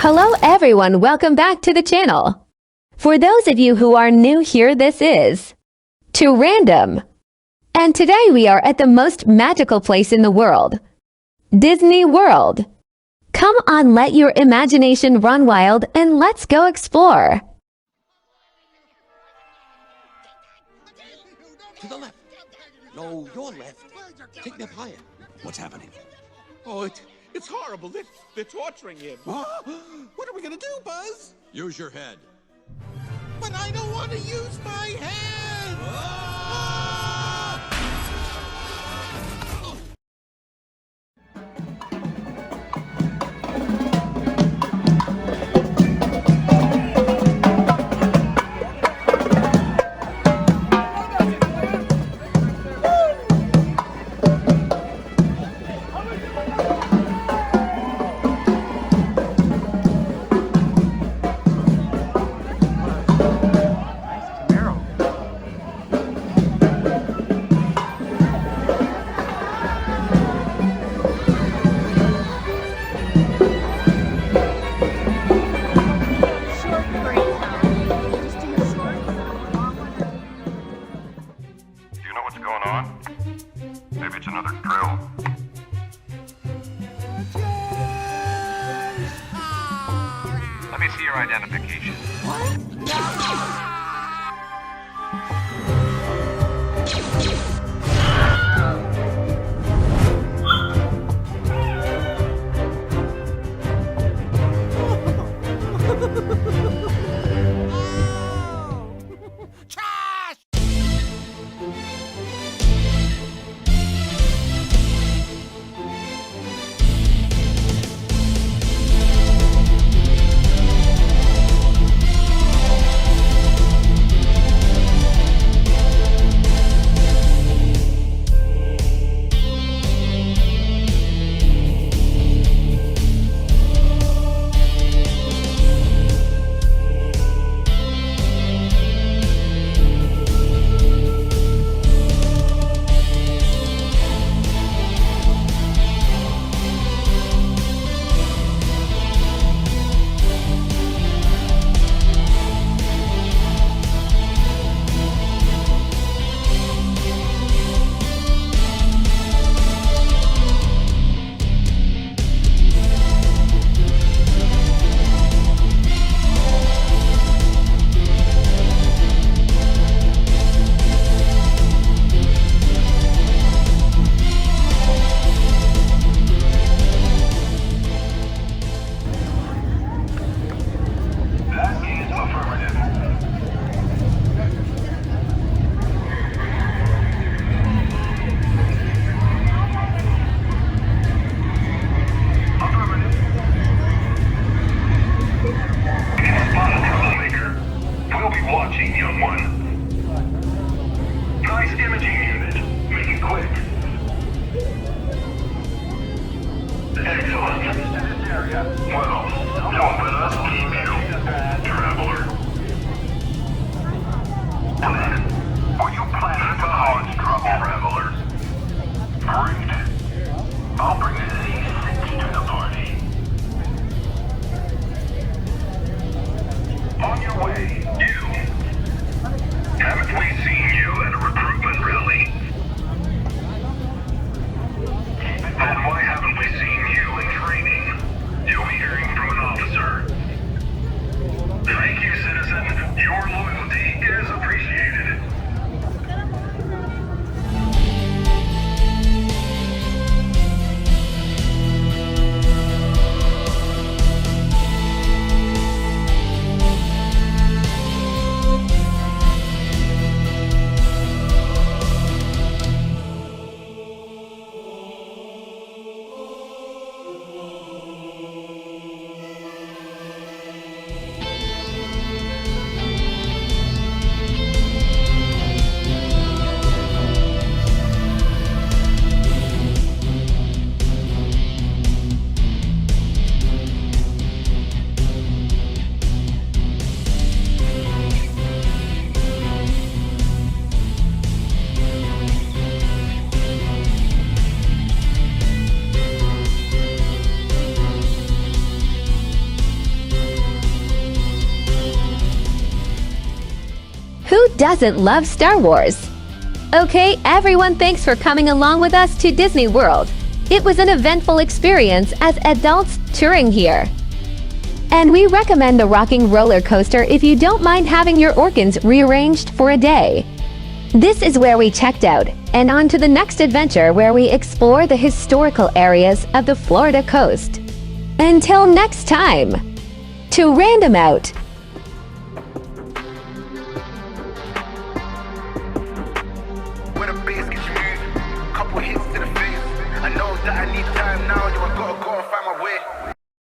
Hello everyone, welcome back to the channel. For those of you who are new here, this is To Randumb. And today we are at the most magical place in the world, Disney World. Come on, let your imagination run wild and let's go explore. To the left. No, your left. Take them higher. What's happening? Oh, it's horrible. They're torturing him. What are we gonna do, Buzz? Use your head. But I don't want to use my head! Maybe it's another drill. Let me see your identification. doesn't love Star Wars? Okay, everyone, thanks for coming along with us to Disney World. It was an eventful experience as adults touring here. And we recommend the rocking roller coaster if you don't mind having your organs rearranged for a day. This is where we checked out, and on to the next adventure where we explore the historical areas of the Florida coast. Until next time, to Randumb out!